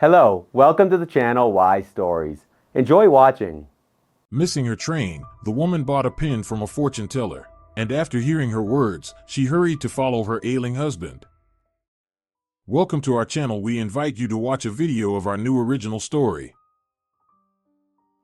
Hello, welcome to the channel Why Stories. Enjoy watching. Missing her train, the woman bought a pin from a fortune teller, and after hearing her words, she hurried to follow her ailing husband. Welcome to our channel. We invite you to watch a video of our new original story.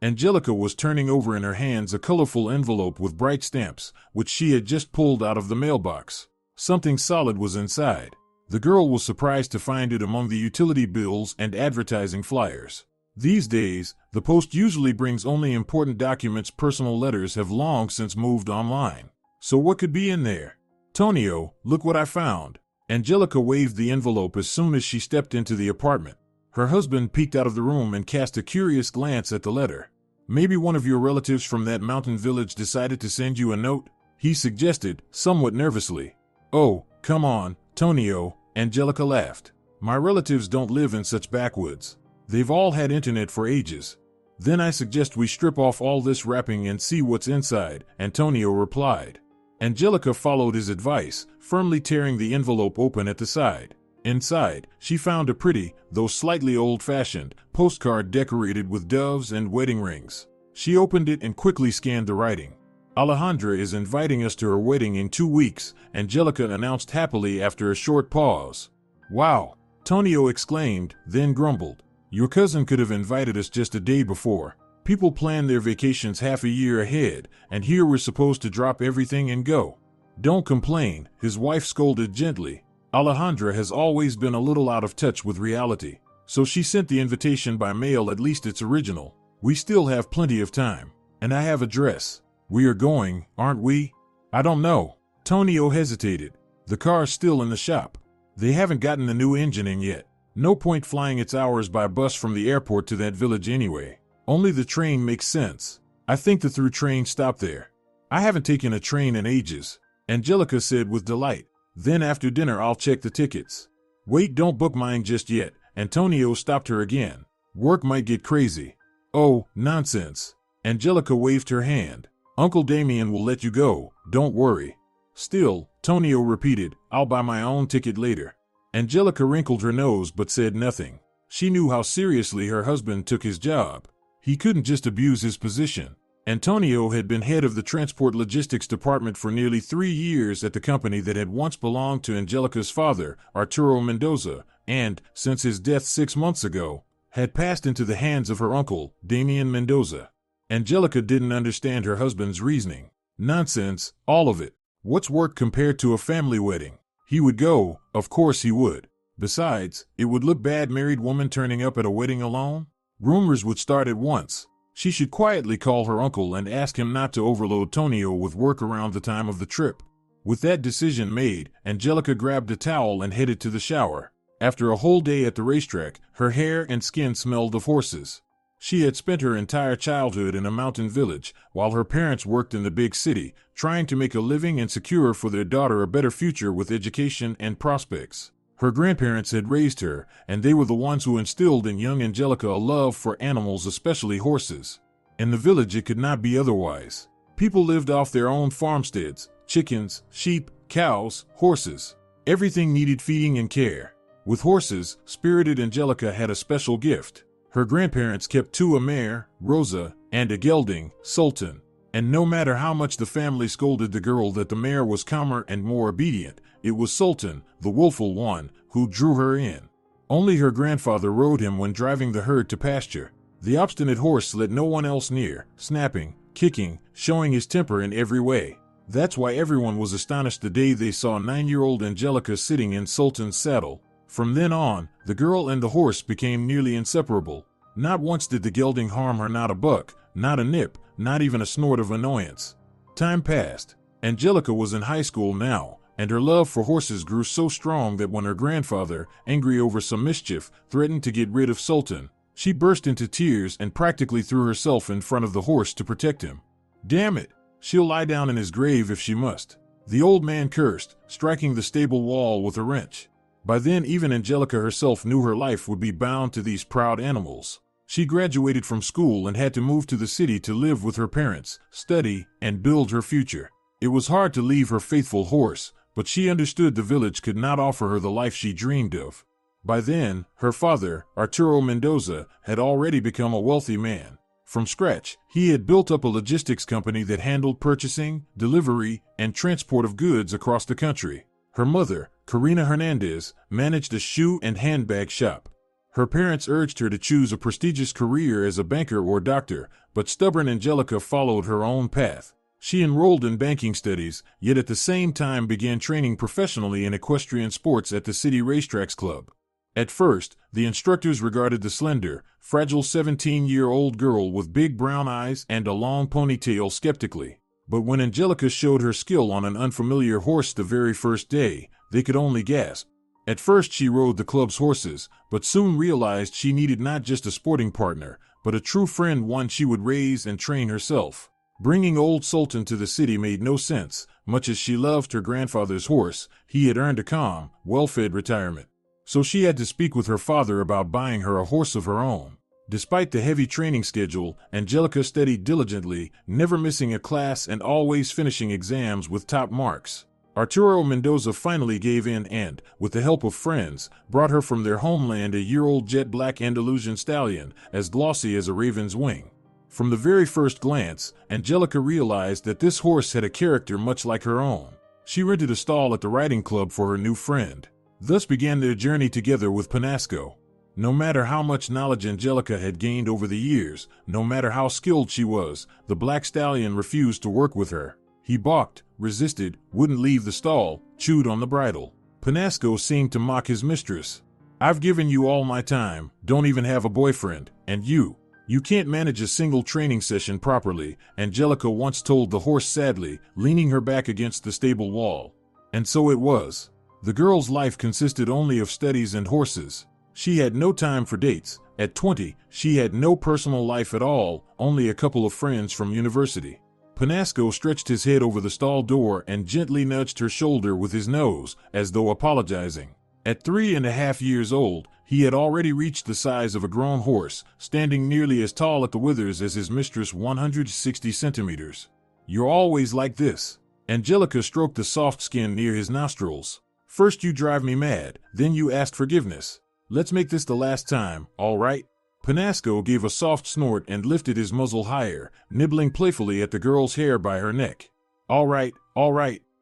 Angelica was turning over in her hands a colorful envelope with bright stamps, which she had just pulled out of the mailbox. Something solid was inside. The girl was surprised to find it among the utility bills and advertising flyers. These days, the post usually brings only important documents. Personal letters have long since moved online. So what could be in there? Tonio, look what I found. Angelica waved the envelope as soon as she stepped into the apartment. Her husband peeked out of the room and cast a curious glance at the letter. Maybe one of your relatives from that mountain village decided to send you a note, he suggested, somewhat nervously. Oh, come on, Tonio, Angelica laughed. My relatives don't live in such backwoods. They've all had internet for ages. Then I suggest we strip off all this wrapping and see what's inside, Antonio replied. Angelica followed his advice, firmly tearing the envelope open at the side. Inside, she found a pretty, though slightly old-fashioned, postcard decorated with doves and wedding rings. She opened it and quickly scanned the writing. Alejandra is inviting us to her wedding in 2 weeks, Angelica announced happily after a short pause. Wow! Tonio exclaimed, then grumbled. Your cousin could have invited us just a day before. People plan their vacations half a year ahead, and here we're supposed to drop everything and go. Don't complain, his wife scolded gently. Alejandra has always been a little out of touch with reality, so she sent the invitation by mail, at least its original. We still have plenty of time, and I have a dress. We are going, aren't we? I don't know. Tonio hesitated. The car's still in the shop. They haven't gotten the new engine in yet. No point flying its hours by bus from the airport to that village anyway. Only the train makes sense. I think the through train stopped there. I haven't taken a train in ages, Angelica said with delight. Then after dinner I'll check the tickets. Wait, don't book mine just yet, Antonio stopped her again. Work might get crazy. Oh, nonsense. Angelica waved her hand. Uncle Damien will let you go, don't worry. Still, Tonio repeated, I'll buy my own ticket later. Angelica wrinkled her nose but said nothing. She knew how seriously her husband took his job. He couldn't just abuse his position. Antonio had been head of the transport logistics department for nearly 3 years at the company that had once belonged to Angelica's father, Arturo Mendoza, and, since his death 6 months ago, had passed into the hands of her uncle, Damien Mendoza. Angelica didn't understand her husband's reasoning. Nonsense, all of it. What's work compared to a family wedding? He would go, of course he would. Besides, it would look bad married woman turning up at a wedding alone. Rumors would start at once. She should quietly call her uncle and ask him not to overload Tonio with work around the time of the trip. With that decision made, Angelica grabbed a towel and headed to the shower. After a whole day at the racetrack, her hair and skin smelled of horses. She had spent her entire childhood in a mountain village, while her parents worked in the big city, trying to make a living and secure for their daughter a better future with education and prospects. Her grandparents had raised her, and they were the ones who instilled in young Angelica a love for animals, especially horses. In the village it could not be otherwise. People lived off their own farmsteads, chickens, sheep, cows, horses. Everything needed feeding and care. With horses, spirited Angelica had a special gift. Her grandparents kept 2, a mare, Rosa, and a gelding, Sultan. And no matter how much the family scolded the girl that the mare was calmer and more obedient, it was Sultan, the willful one, who drew her in. Only her grandfather rode him when driving the herd to pasture. The obstinate horse let no one else near, snapping, kicking, showing his temper in every way. That's why everyone was astonished the day they saw 9-year-old Angelica sitting in Sultan's saddle. From then on, the girl and the horse became nearly inseparable. Not once did the gelding harm her, not a buck, not a nip, not even a snort of annoyance. Time passed. Angelica was in high school now, and her love for horses grew so strong that when her grandfather, angry over some mischief, threatened to get rid of Sultan, she burst into tears and practically threw herself in front of the horse to protect him. Damn it! She'll lie down in his grave if she must. The old man cursed, striking the stable wall with a wrench. By then even Angelica herself knew her life would be bound to these proud animals. She graduated from school and had to move to the city to live with her parents, study, and build her future. It was hard to leave her faithful horse, but she understood the village could not offer her the life she dreamed of. By then, her father, Arturo Mendoza, had already become a wealthy man. From scratch, he had built up a logistics company that handled purchasing, delivery, and transport of goods across the country. Her mother, Karina Hernandez, managed a shoe and handbag shop. Her parents urged her to choose a prestigious career as a banker or doctor, but stubborn Angelica followed her own path. She enrolled in banking studies, yet at the same time began training professionally in equestrian sports at the City Racetracks Club. At first, the instructors regarded the slender, fragile 17-year-old girl with big brown eyes and a long ponytail skeptically. But when Angelica showed her skill on an unfamiliar horse the very first day, they could only gasp. At first she rode the club's horses, but soon realized she needed not just a sporting partner, but a true friend, one she would raise and train herself. Bringing old Sultan to the city made no sense. Much as she loved her grandfather's horse, he had earned a calm, well-fed retirement. So she had to speak with her father about buying her a horse of her own. Despite the heavy training schedule, Angelica studied diligently, never missing a class and always finishing exams with top marks. Arturo Mendoza finally gave in and, with the help of friends, brought her from their homeland a year-old jet-black Andalusian stallion, as glossy as a raven's wing. From the very first glance, Angelica realized that this horse had a character much like her own. She rented a stall at the riding club for her new friend. Thus began their journey together with Panasco. No matter how much knowledge Angelica had gained over the years, no matter how skilled she was, the black stallion refused to work with her. He balked, resisted, wouldn't leave the stall, chewed on the bridle. Panasco seemed to mock his mistress. "I've given you all my time, don't even have a boyfriend, and you can't manage a single training session properly," Angelica once told the horse sadly, leaning her back against the stable wall. And so it was. The girl's life consisted only of studies and horses. She had no time for dates. At 20, she had no personal life at all, only a couple of friends from university. Panasco stretched his head over the stall door and gently nudged her shoulder with his nose, as though apologizing. At 3.5 years old, he had already reached the size of a grown horse, standing nearly as tall at the withers as his mistress, 160 centimeters. "You're always like this." Angelica stroked the soft skin near his nostrils. "First you drive me mad, then you ask forgiveness. Let's make this the last time, all right?" Panasco gave a soft snort and lifted his muzzle higher, nibbling playfully at the girl's hair by her neck. All right,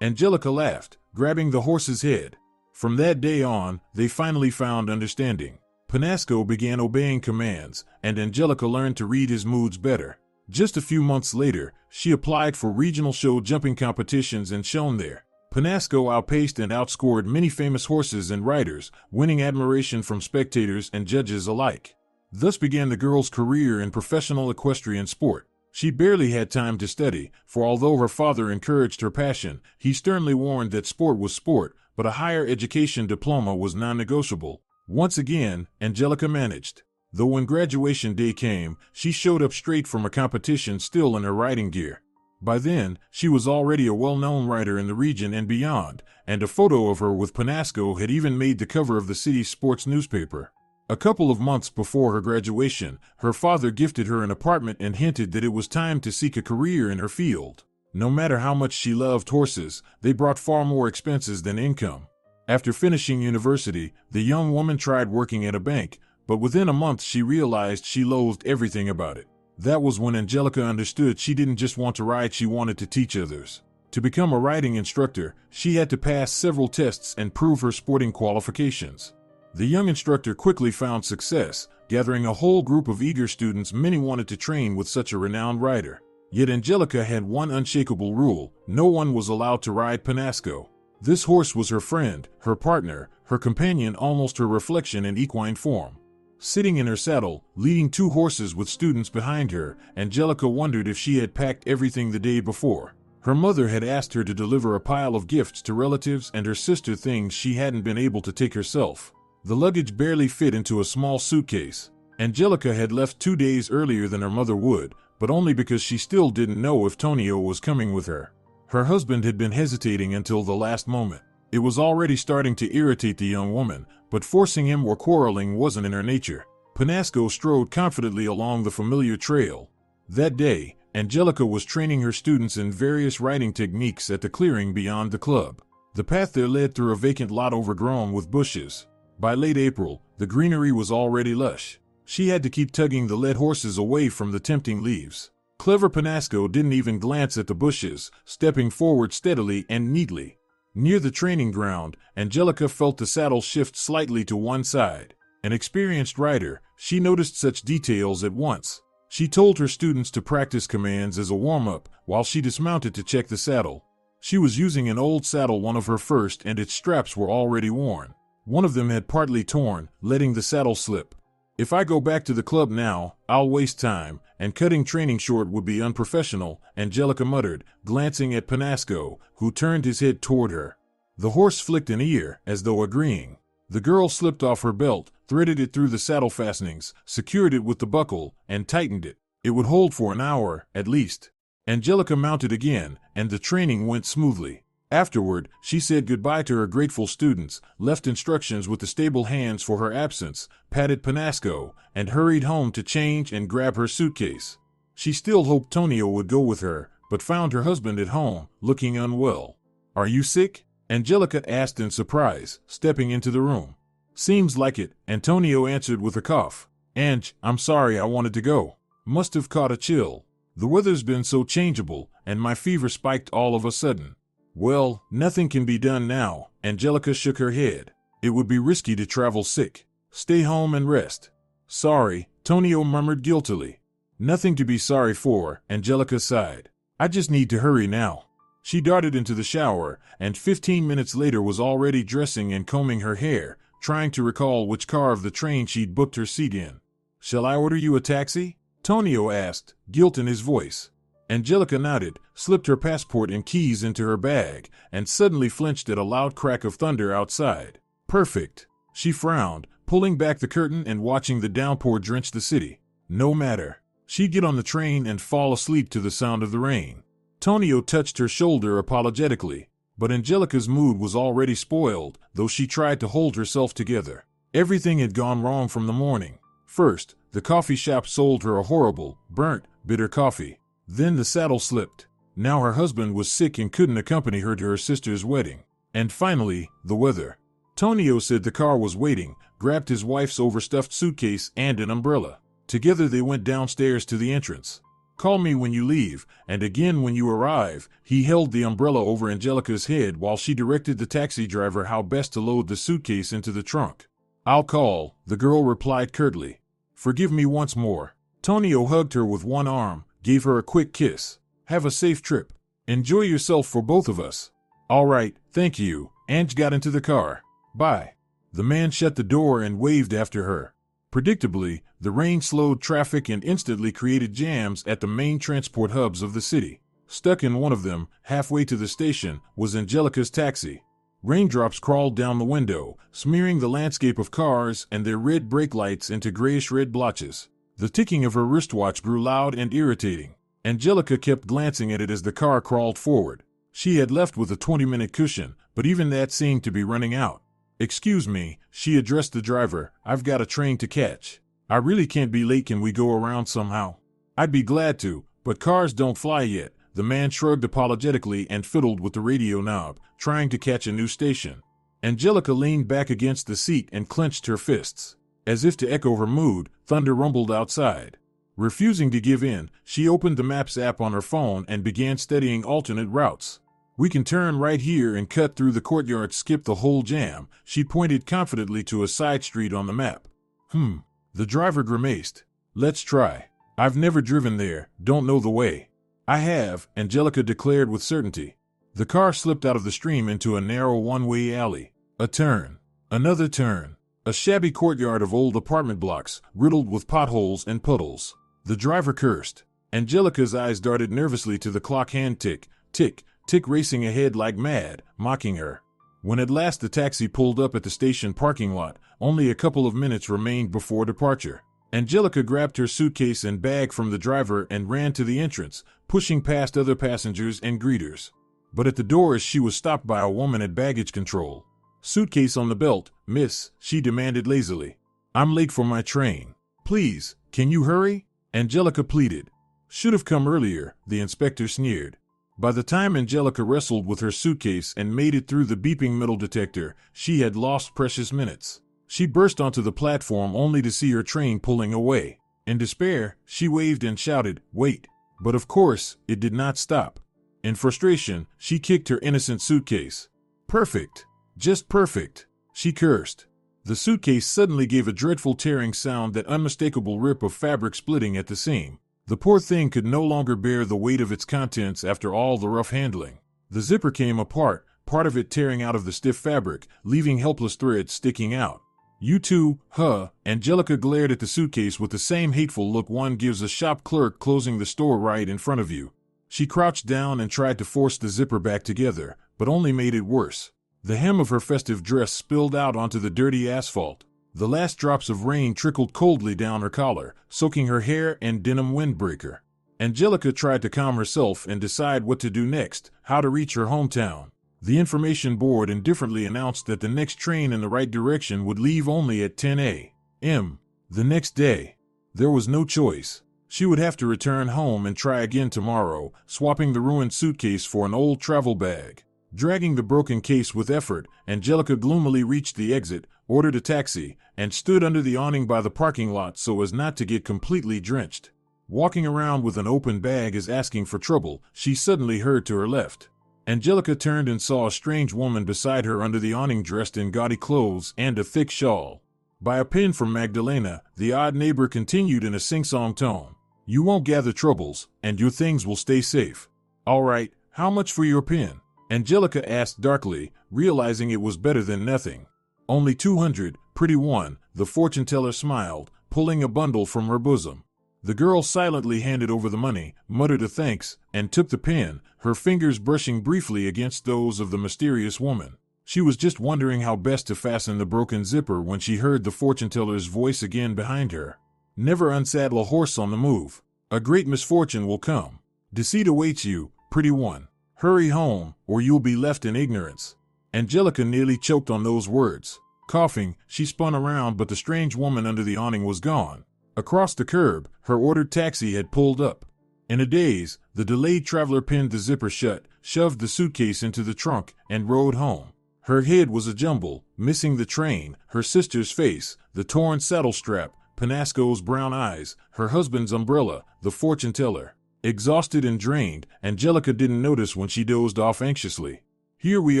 Angelica laughed, grabbing the horse's head. From that day on, they finally found understanding. Panasco began obeying commands, and Angelica learned to read his moods better. Just a few months later, she applied for regional show jumping competitions and shone there. Panasco outpaced and outscored many famous horses and riders, winning admiration from spectators and judges alike. Thus began the girl's career in professional equestrian sport. She barely had time to study, for although her father encouraged her passion, he sternly warned that sport was sport, but a higher education diploma was non-negotiable. Once again, Angelica managed. Though when graduation day came, she showed up straight from a competition still in her riding gear. By then, she was already a well-known rider in the region and beyond, and a photo of her with Panasco had even made the cover of the city's sports newspaper. A couple of months before her graduation, her father gifted her an apartment and hinted that it was time to seek a career in her field. No matter how much she loved horses, they brought far more expenses than income. After finishing university, the young woman tried working at a bank, but within a month she realized she loathed everything about it. That was when Angelica understood she didn't just want to ride, she wanted to teach others. To become a riding instructor, she had to pass several tests and prove her sporting qualifications. The young instructor quickly found success, gathering a whole group of eager students. Many wanted to train with such a renowned rider. Yet Angelica had one unshakable rule: no one was allowed to ride Panasco. This horse was her friend, her partner, her companion, almost her reflection in equine form. Sitting in her saddle, leading two horses with students behind her, Angelica wondered if she had packed everything the day before. Her mother had asked her to deliver a pile of gifts to relatives and her sister, things she hadn't been able to take herself. The luggage barely fit into a small suitcase. Angelica had left 2 days earlier than her mother would, but only because she still didn't know if Tonio was coming with her. Her husband had been hesitating until the last moment. It was already starting to irritate the young woman, but forcing him or quarreling wasn't in her nature. Panasco strode confidently along the familiar trail. That day, Angelica was training her students in various riding techniques at the clearing beyond the club. The path there led through a vacant lot overgrown with bushes. By late April, the greenery was already lush. She had to keep tugging the led horses away from the tempting leaves. Clever Panasco didn't even glance at the bushes, stepping forward steadily and neatly. Near the training ground, Angelica felt the saddle shift slightly to one side. An experienced rider, she noticed such details at once. She told her students to practice commands as a warm-up while she dismounted to check the saddle. She was using an old saddle, one of her first, and its straps were already worn. One of them had partly torn, letting the saddle slip. If I go back to the club now, I'll waste time, and cutting training short would be unprofessional, Angelica muttered, glancing at Panasco, who turned his head toward her. The horse flicked an ear, as though agreeing. The girl slipped off her belt, threaded it through the saddle fastenings, secured it with the buckle, and tightened it. It would hold for an hour, at least. Angelica mounted again, and the training went smoothly. Afterward, she said goodbye to her grateful students, left instructions with the stable hands for her absence, patted Panasco, and hurried home to change and grab her suitcase. She still hoped Tonio would go with her, but found her husband at home, looking unwell. "Are you sick?" Angelica asked in surprise, stepping into the room. "Seems like it," Antonio answered with a cough. "Ange, I'm sorry, I wanted to go. Must have caught a chill. The weather's been so changeable, and my fever spiked all of a sudden." "Well, nothing can be done now," Angelica shook her head. "It would be risky to travel sick. Stay home and rest." "Sorry," Tonio murmured guiltily. "Nothing to be sorry for," Angelica sighed. "I just need to hurry now." She darted into the shower, and 15 minutes later was already dressing and combing her hair, trying to recall which car of the train she'd booked her seat in. "Shall I order you a taxi?" Tonio asked, guilt in his voice. Angelica nodded, slipped her passport and keys into her bag, and suddenly flinched at a loud crack of thunder outside. "Perfect." She frowned, pulling back the curtain and watching the downpour drench the city. No matter. She'd get on the train and fall asleep to the sound of the rain. Tonio touched her shoulder apologetically, but Angelica's mood was already spoiled, though she tried to hold herself together. Everything had gone wrong from the morning. First, the coffee shop sold her a horrible, burnt, bitter coffee. Then the saddle slipped. Now her husband was sick and couldn't accompany her to her sister's wedding. And finally, the weather. Tonio said the car was waiting, grabbed his wife's overstuffed suitcase and an umbrella. Together they went downstairs to the entrance. "Call me when you leave, and again when you arrive." He held the umbrella over Angelica's head while she directed the taxi driver how best to load the suitcase into the trunk. "I'll call," the girl replied curtly. "Forgive me once more." Tonio hugged her with one arm, gave her a quick kiss. "Have a safe trip. Enjoy yourself for both of us." "All right, thank you." Ange got into the car. "Bye." The man shut the door and waved after her. Predictably, the rain slowed traffic and instantly created jams at the main transport hubs of the city. Stuck in one of them, halfway to the station, was Angelica's taxi. Raindrops crawled down the window, smearing the landscape of cars and their red brake lights into grayish-red blotches. The ticking of her wristwatch grew loud and irritating. Angelica kept glancing at it as the car crawled forward. She had left with a 20-minute cushion, but even that seemed to be running out. "Excuse me," she addressed the driver, "I've got a train to catch. I really can't be late. Can we go around somehow?" "I'd be glad to, but cars don't fly yet." The man shrugged apologetically and fiddled with the radio knob, trying to catch a new station. Angelica leaned back against the seat and clenched her fists. As if to echo her mood, thunder rumbled outside. Refusing to give in, she opened the Maps app on her phone and began studying alternate routes. "We can turn right here and cut through the courtyard, skip the whole jam." She pointed confidently to a side street on the map. The driver grimaced. "Let's try. I've never driven there, don't know the way." "I have," Angelica declared with certainty. The car slipped out of the stream into a narrow one-way alley. A turn. Another turn. A shabby courtyard of old apartment blocks, riddled with potholes and puddles. The driver cursed. Angelica's eyes darted nervously to the clock hand tick, tick, tick racing ahead like mad, mocking her. When at last the taxi pulled up at the station parking lot, only a couple of minutes remained before departure. Angelica grabbed her suitcase and bag from the driver and ran to the entrance, pushing past other passengers and greeters. But at the doors she was stopped by a woman at baggage control. "Suitcase on the belt, miss," she demanded lazily. "I'm late for my train. Please, can you hurry?" Angelica pleaded. "Should have come earlier," the inspector sneered. By the time Angelica wrestled with her suitcase and made it through the beeping metal detector, she had lost precious minutes. She burst onto the platform only to see her train pulling away. In despair, she waved and shouted, "Wait!" But of course, it did not stop. In frustration, she kicked her innocent suitcase. "Perfect! Just perfect!" she cursed. The suitcase suddenly gave a dreadful tearing sound, that unmistakable rip of fabric splitting at the seam. The poor thing could no longer bear the weight of its contents after all the rough handling. The zipper came apart, part of it tearing out of the stiff fabric, leaving helpless threads sticking out. "You too, huh?" Angelica glared at the suitcase with the same hateful look one gives a shop clerk closing the store right in front of you. She crouched down and tried to force the zipper back together, but only made it worse. The hem of her festive dress spilled out onto the dirty asphalt. The last drops of rain trickled coldly down her collar, soaking her hair and denim windbreaker. Angelica tried to calm herself and decide what to do next, how to reach her hometown. The information board indifferently announced that the next train in the right direction would leave only at 10 a.m. the next day. There was no choice. She would have to return home and try again tomorrow, swapping the ruined suitcase for an old travel bag. Dragging the broken case with effort, Angelica gloomily reached the exit, ordered a taxi, and stood under the awning by the parking lot so as not to get completely drenched. Walking around with an open bag is asking for trouble, she suddenly heard to her left. Angelica turned and saw a strange woman beside her under the awning, dressed in gaudy clothes and a thick shawl. By a pin from Magdalena, the odd neighbor continued in a sing-song tone. "You won't gather troubles, and your things will stay safe." "All right, how much for your pin?" Angelica asked darkly, realizing it was better than nothing. "Only 200, pretty one," the fortune teller smiled, pulling a bundle from her bosom. The girl silently handed over the money, muttered a thanks, and took the pen, her fingers brushing briefly against those of the mysterious woman. She was just wondering how best to fasten the broken zipper when she heard the fortune teller's voice again behind her. "Never unsaddle a horse on the move. A great misfortune will come. Deceit awaits you, pretty one. Hurry home, or you'll be left in ignorance." Angelica nearly choked on those words. Coughing, she spun around, but the strange woman under the awning was gone. Across the curb, her ordered taxi had pulled up. In a daze, the delayed traveler pinned the zipper shut, shoved the suitcase into the trunk, and rode home. Her head was a jumble, missing the train, her sister's face, the torn saddle strap, Panasco's brown eyes, her husband's umbrella, the fortune teller. Exhausted and drained, Angelica didn't notice when she dozed off anxiously. "Here we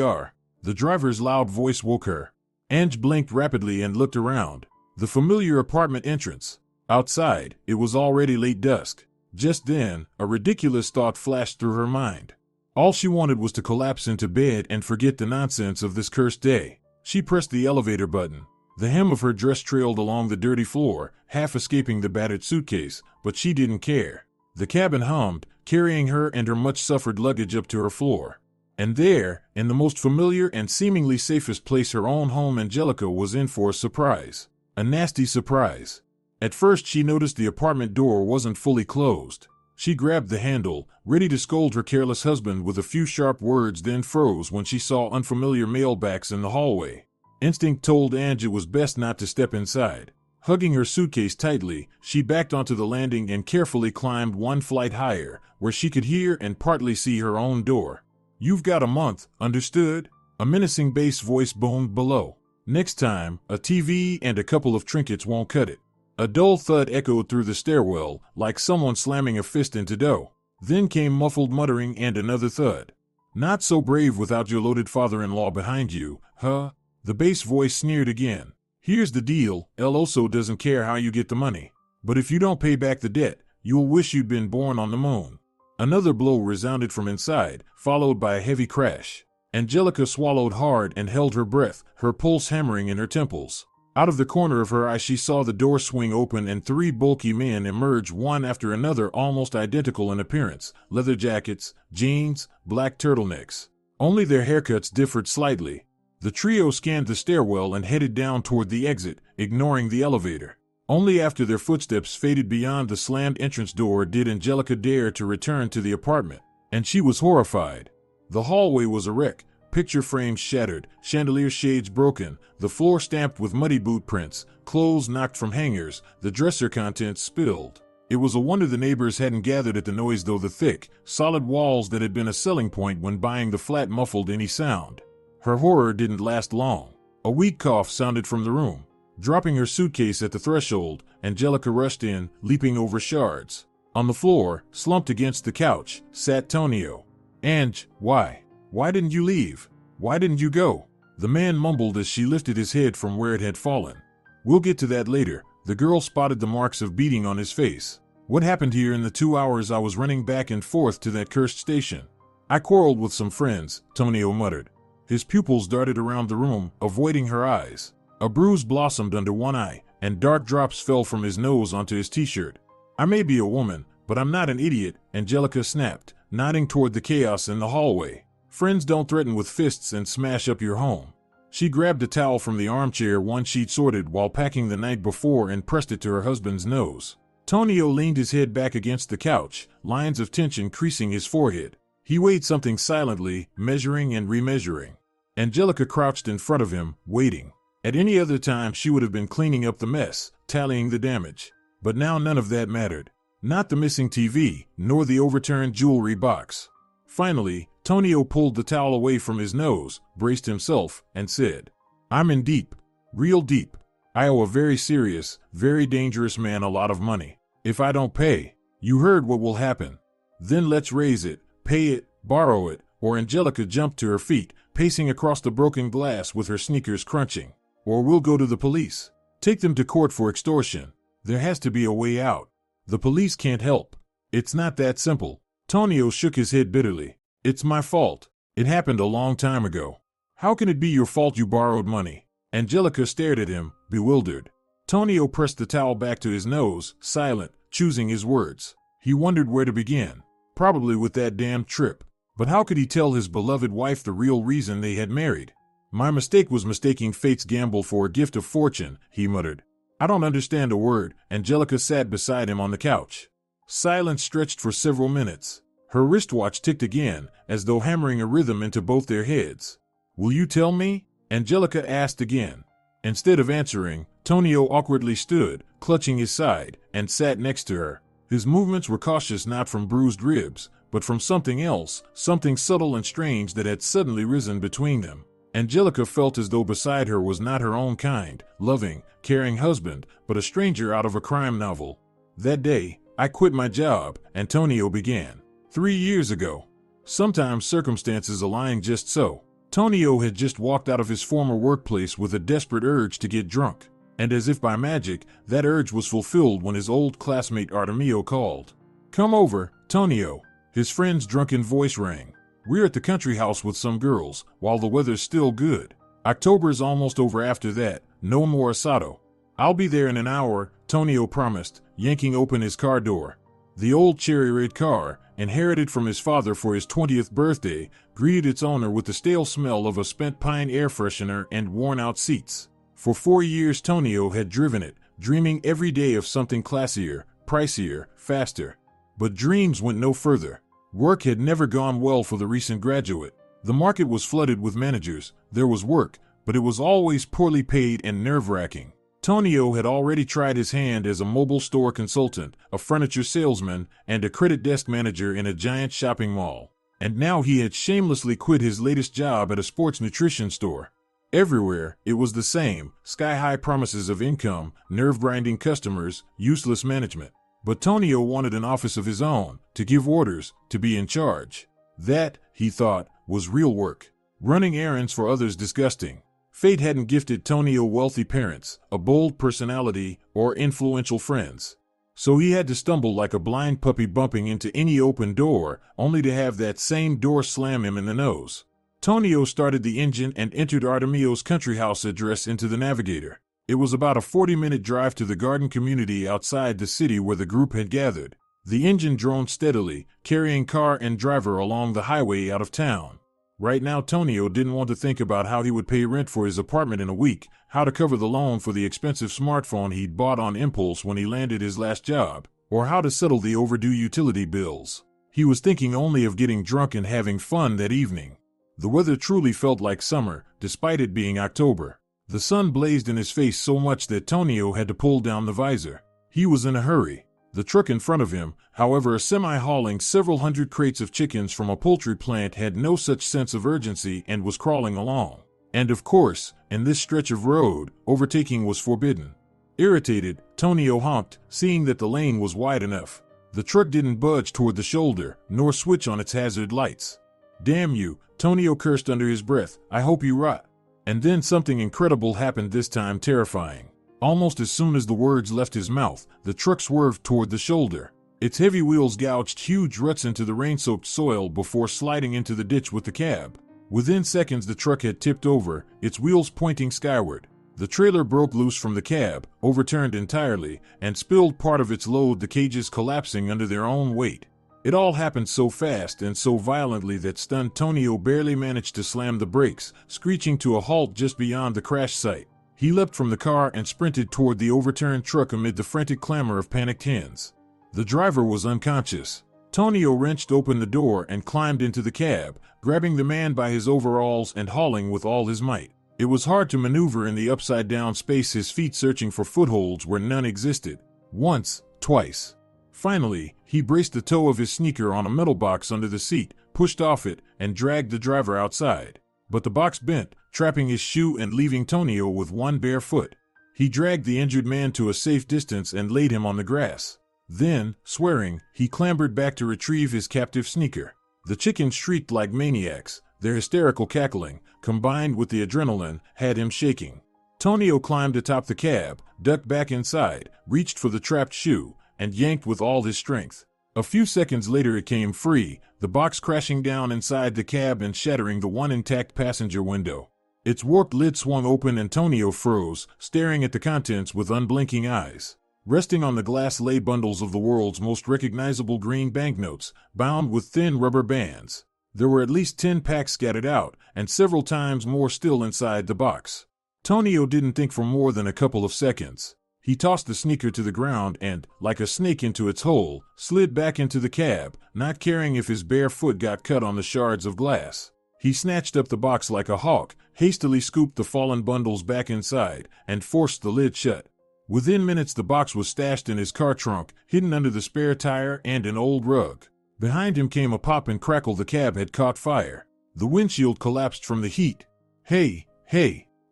are." The driver's loud voice woke her. Ange blinked rapidly and looked around. The familiar apartment entrance. Outside, it was already late dusk. Just then, a ridiculous thought flashed through her mind. All she wanted was to collapse into bed and forget the nonsense of this cursed day. She pressed the elevator button. The hem of her dress trailed along the dirty floor, half escaping the battered suitcase, but she didn't care. The cabin hummed, carrying her and her much-suffered luggage up to her floor. And there, in the most familiar and seemingly safest place, her own home, Angelica was in for a surprise. A nasty surprise. At first she noticed the apartment door wasn't fully closed. She grabbed the handle, ready to scold her careless husband with a few sharp words, then froze when she saw unfamiliar mailbacks in the hallway. Instinct told Ange it was best not to step inside. Hugging her suitcase tightly, she backed onto the landing and carefully climbed one flight higher, where she could hear and partly see her own door. "You've got a month, understood?" A menacing bass voice boomed below. "Next time, a TV and a couple of trinkets won't cut it." A dull thud echoed through the stairwell, like someone slamming a fist into dough. Then came muffled muttering and another thud. "Not so brave without your loaded father-in-law behind you, huh?" The bass voice sneered again. "Here's the deal, El Oso doesn't care how you get the money. But if you don't pay back the debt, you'll wish you'd been born on the moon." Another blow resounded from inside, followed by a heavy crash. Angelica swallowed hard and held her breath, her pulse hammering in her temples. Out of the corner of her eye she saw the door swing open and three bulky men emerge, one after another, almost identical in appearance: leather jackets, jeans, black turtlenecks. Only their haircuts differed slightly. The trio scanned the stairwell and headed down toward the exit, ignoring the elevator. Only after their footsteps faded beyond the slammed entrance door did Angelica dare to return to the apartment, and she was horrified. The hallway was a wreck. Picture frames shattered, chandelier shades broken, the floor stamped with muddy boot prints, clothes knocked from hangers, the dresser contents spilled. It was a wonder the neighbors hadn't gathered at the noise, though the thick, solid walls that had been a selling point when buying the flat muffled any sound. Her horror didn't last long. A weak cough sounded from the room. Dropping her suitcase at the threshold, Angelica rushed in, leaping over shards. On the floor, slumped against the couch, sat Tonio. "Ange, why? Why didn't you leave? Why didn't you go?" The man mumbled as she lifted his head from where it had fallen. "We'll get to that later." The girl spotted the marks of beating on his face. "What happened here in the 2 hours I was running back and forth to that cursed station?" "I quarreled with some friends," Tonio muttered. His pupils darted around the room, avoiding her eyes. A bruise blossomed under one eye, and dark drops fell from his nose onto his t-shirt. "I may be a woman, but I'm not an idiot," Angelica snapped, nodding toward the chaos in the hallway. "Friends don't threaten with fists and smash up your home." She grabbed a towel from the armchair one she'd sorted while packing the night before and pressed it to her husband's nose. Tonio leaned his head back against the couch, lines of tension creasing his forehead. He weighed something silently, measuring and remeasuring. Angelica crouched in front of him, waiting. At any other time she would have been cleaning up the mess, tallying the damage. But now none of that mattered. Not the missing TV, nor the overturned jewelry box. Finally, Tonio pulled the towel away from his nose, braced himself, and said, "I'm in deep. Real deep. I owe a very serious, very dangerous man a lot of money. If I don't pay, you heard what will happen. Then let's raise it, pay it, borrow it," or Angelica jumped to her feet, pacing across the broken glass with her sneakers crunching. "Or we'll go to the police. Take them to court for extortion. There has to be a way out. The police can't help. It's not that simple." Tonio shook his head bitterly. "It's my fault. It happened a long time ago." "How can it be your fault you borrowed money?" Angelica stared at him, bewildered. Tonio pressed the towel back to his nose, silent, choosing his words. He wondered where to begin. Probably with that damn trip. But how could he tell his beloved wife the real reason they had married? "My mistake was mistaking fate's gamble for a gift of fortune," he muttered. "I don't understand a word." Angelica sat beside him on the couch. Silence stretched for several minutes. Her wristwatch ticked again, as though hammering a rhythm into both their heads. "Will you tell me?" Angelica asked again. Instead of answering, Tonio awkwardly stood, clutching his side, and sat next to her. His movements were cautious not from bruised ribs, but from something else, something subtle and strange that had suddenly risen between them. Angelica felt as though beside her was not her own kind, loving, caring husband, but a stranger out of a crime novel. "That day, I quit my job," Antonio began. 3 years ago. Sometimes circumstances align just so. Tonio had just walked out of his former workplace with a desperate urge to get drunk. And as if by magic, that urge was fulfilled when his old classmate Artemio called. "Come over, Tonio." His friend's drunken voice rang. "We're at the country house with some girls, while the weather's still good. October's almost over after that, no more asado." "I'll be there in an hour," Tonio promised, yanking open his car door. The old cherry-red car, inherited from his father for his 20th birthday, greeted its owner with the stale smell of a spent pine air freshener and worn-out seats. For 4 years Tonio had driven it, dreaming every day of something classier, pricier, faster. But dreams went no further. Work had never gone well for the recent graduate. The market was flooded with managers, there was work, but it was always poorly paid and nerve-wracking. Tonio had already tried his hand as a mobile store consultant, a furniture salesman, and a credit desk manager in a giant shopping mall. And now he had shamelessly quit his latest job at a sports nutrition store. Everywhere, it was the same, sky-high promises of income, nerve-grinding customers, useless management. But Tonio wanted an office of his own, to give orders, to be in charge. That, he thought, was real work. Running errands for others disgusting. Fate hadn't gifted Tonio wealthy parents, a bold personality, or influential friends. So he had to stumble like a blind puppy bumping into any open door, only to have that same door slam him in the nose. Tonio started the engine and entered Artemio's country house address into the navigator. It was about a 40-minute drive to the garden community outside the city where the group had gathered. The engine droned steadily, carrying car and driver along the highway out of town. Right now Tonio didn't want to think about how he would pay rent for his apartment in a week, how to cover the loan for the expensive smartphone he'd bought on impulse when he landed his last job, or how to settle the overdue utility bills. He was thinking only of getting drunk and having fun that evening. The weather truly felt like summer, despite it being October. The sun blazed in his face so much that Tonio had to pull down the visor. He was in a hurry. The truck in front of him, however, a semi hauling several hundred crates of chickens from a poultry plant, had no such sense of urgency and was crawling along. And of course, in this stretch of road, overtaking was forbidden. Irritated, Tonio honked, seeing that the lane was wide enough. The truck didn't budge toward the shoulder, nor switch on its hazard lights. "Damn you," Tonio cursed under his breath, "I hope you rot." And then something incredible happened, this time terrifying. Almost as soon as the words left his mouth, the truck swerved toward the shoulder. Its heavy wheels gouged huge ruts into the rain-soaked soil before sliding into the ditch with the cab. Within seconds the truck had tipped over, its wheels pointing skyward. The trailer broke loose from the cab, overturned entirely, and spilled part of its load, the cages collapsing under their own weight. It all happened so fast and so violently that stunned Tonio barely managed to slam the brakes, screeching to a halt just beyond the crash site. He leapt from the car and sprinted toward the overturned truck amid the frantic clamor of panicked hens. The driver was unconscious. Tonio wrenched open the door and climbed into the cab, grabbing the man by his overalls and hauling with all his might. It was hard to maneuver in the upside-down space, his feet searching for footholds where none existed. Once, twice. Finally, he braced the toe of his sneaker on a metal box under the seat, pushed off it, and dragged the driver outside. But the box bent, trapping his shoe and leaving Tonio with one bare foot. He dragged the injured man to a safe distance and laid him on the grass. Then, swearing, he clambered back to retrieve his captive sneaker. The chickens shrieked like maniacs. Their hysterical cackling, combined with the adrenaline, had him shaking. Tonio climbed atop the cab, ducked back inside, reached for the trapped shoe, and yanked with all his strength. A few seconds later it came free, the box crashing down inside the cab and shattering the one intact passenger window. Its warped lid swung open and Tonio froze, staring at the contents with unblinking eyes. Resting on the glass lay bundles of the world's most recognizable green banknotes, bound with thin rubber bands. There were at least 10 packs scattered out, and several times more still inside the box. Tonio didn't think for more than a couple of seconds. He tossed the sneaker to the ground and, like a snake into its hole, slid back into the cab, not caring if his bare foot got cut on the shards of glass. He snatched up the box like a hawk, hastily scooped the fallen bundles back inside, and forced the lid shut. Within minutes the box was stashed in his car trunk, hidden under the spare tire and an old rug. Behind him came a pop and crackle. The cab had caught fire. The windshield collapsed from the heat. Hey,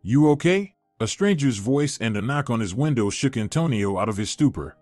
you okay?" A stranger's voice and a knock on his window shook Antonio out of his stupor.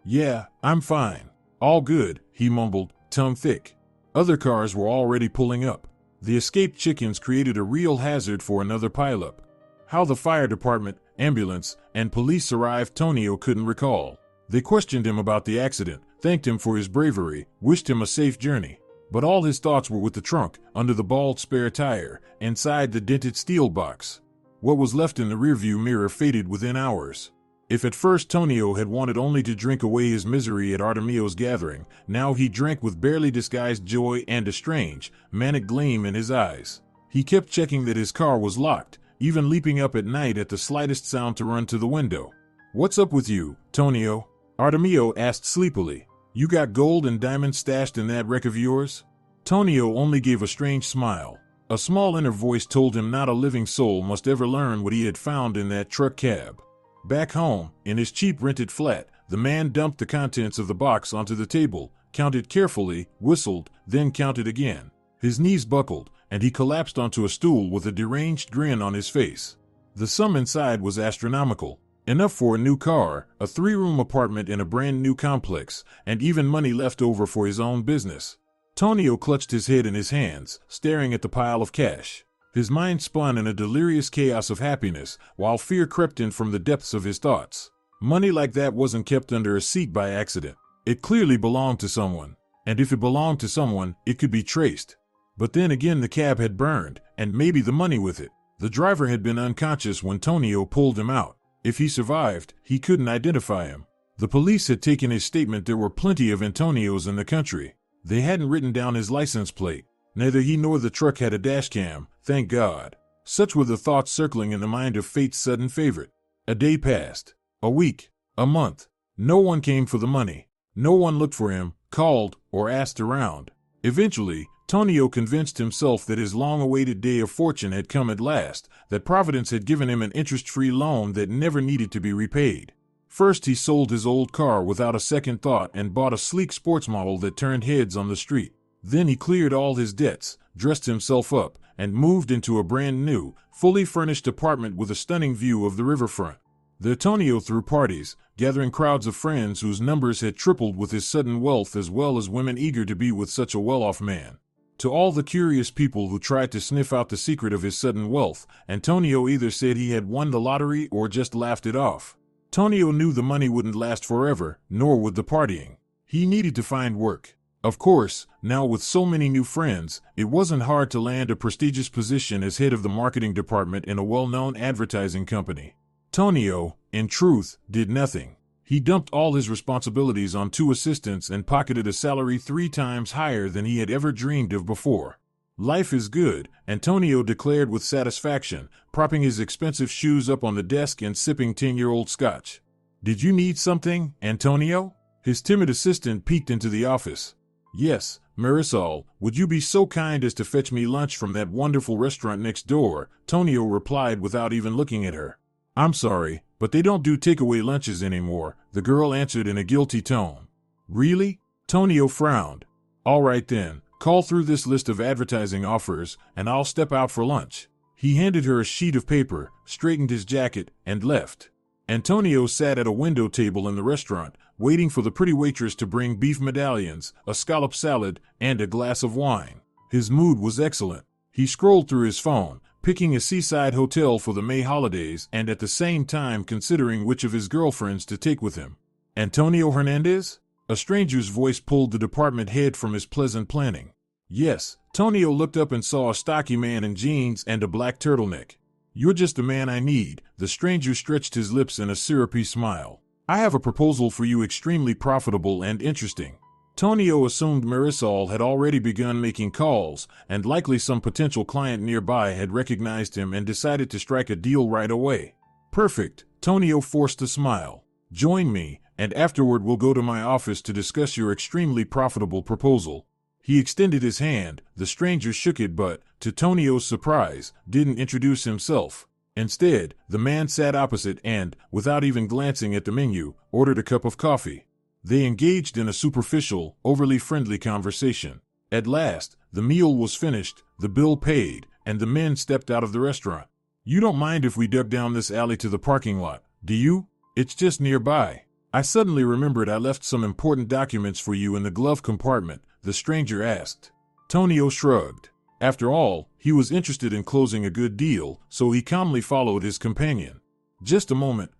Yeah, I'm fine. All good," he mumbled, tongue thick. Other cars were already pulling up. The escaped chickens created a real hazard for another pileup. How the fire department, ambulance, and police arrived Tonio couldn't recall. They questioned him about the accident, thanked him for his bravery, wished him a safe journey. But all his thoughts were with the trunk, under the bald spare tire, inside the dented steel box. What was left in the rearview mirror faded within hours. If at first Tonio had wanted only to drink away his misery at Artemio's gathering, now he drank with barely disguised joy and a strange, manic gleam in his eyes. He kept checking that his car was locked, even leaping up at night at the slightest sound to run to the window. "What's up with you, Tonio?" Artemio asked sleepily. "You got gold and diamonds stashed in that wreck of yours?" Tonio only gave a strange smile. A small inner voice told him not a living soul must ever learn what he had found in that truck cab. Back home, in his cheap rented flat, the man dumped the contents of the box onto the table, counted carefully, whistled, then counted again. His knees buckled, and he collapsed onto a stool with a deranged grin on his face. The sum inside was astronomical. Enough for a new car, a 3-room apartment in a brand new complex, and even money left over for his own business. Tonio clutched his head in his hands, staring at the pile of cash. His mind spun in a delirious chaos of happiness, while fear crept in from the depths of his thoughts. Money like that wasn't kept under a seat by accident. It clearly belonged to someone. And if it belonged to someone, it could be traced. But then again the cab had burned, and maybe the money with it. The driver had been unconscious when Tonio pulled him out. If he survived, he couldn't identify him. The police had taken his statement there were plenty of Antonios in the country. They hadn't written down his license plate. Neither he nor the truck had a dashcam, thank God. Such were the thoughts circling in the mind of fate's sudden favorite. A day passed. A week. A month. No one came for the money. No one looked for him, called, or asked around. Eventually, Tonio convinced himself that his long-awaited day of fortune had come at last, that Providence had given him an interest-free loan that never needed to be repaid. First he sold his old car without a second thought and bought a sleek sports model that turned heads on the street. Then he cleared all his debts, dressed himself up, and moved into a brand new, fully furnished apartment with a stunning view of the riverfront. Antonio threw parties, gathering crowds of friends whose numbers had tripled with his sudden wealth, as well as women eager to be with such a well-off man. To all the curious people who tried to sniff out the secret of his sudden wealth, Antonio either said he had won the lottery or just laughed it off. Antonio knew the money wouldn't last forever, nor would the partying. He needed to find work. Of course, now with so many new friends, it wasn't hard to land a prestigious position as head of the marketing department in a well-known advertising company. Antonio, in truth, did nothing. He dumped all his responsibilities on 2 assistants and pocketed a salary 3 times higher than he had ever dreamed of before. Life is good, Antonio declared with satisfaction, propping his expensive shoes up on the desk and sipping 10-year-old scotch. Did you need something, Antonio? His timid assistant peeked into the office. Yes, Marisol, would you be so kind as to fetch me lunch from that wonderful restaurant next door? Antonio replied without even looking at her. I'm sorry, but they don't do takeaway lunches anymore, the girl answered in a guilty tone. Really? Antonio frowned. All right then, call through this list of advertising offers, and I'll step out for lunch. He handed her a sheet of paper, straightened his jacket, and left. Antonio sat at a window table in the restaurant, waiting for the pretty waitress to bring beef medallions, a scallop salad, and a glass of wine. His mood was excellent. He scrolled through his phone, picking a seaside hotel for the May holidays and at the same time considering which of his girlfriends to take with him. Antonio Hernandez? A stranger's voice pulled the department head from his pleasant planning. Yes, Antonio looked up and saw a stocky man in jeans and a black turtleneck. You're just the man I need. The stranger stretched his lips in a syrupy smile. I have a proposal for you extremely profitable and interesting. Antonio assumed Marisol had already begun making calls, and likely some potential client nearby had recognized him and decided to strike a deal right away. Perfect, Antonio forced a smile. Join me, and afterward we'll go to my office to discuss your extremely profitable proposal. He extended his hand, the stranger shook it but, to Antonio's surprise, didn't introduce himself. Instead, the man sat opposite and, without even glancing at the menu, ordered a cup of coffee. They engaged in a superficial, overly friendly conversation. At last, the meal was finished, the bill paid, and the men stepped out of the restaurant. You don't mind if we duck down this alley to the parking lot, do you? It's just nearby. I suddenly remembered I left some important documents for you in the glove compartment, the stranger asked. Antonio shrugged. After all, he was interested in closing a good deal, so he calmly followed his companion. Just a moment,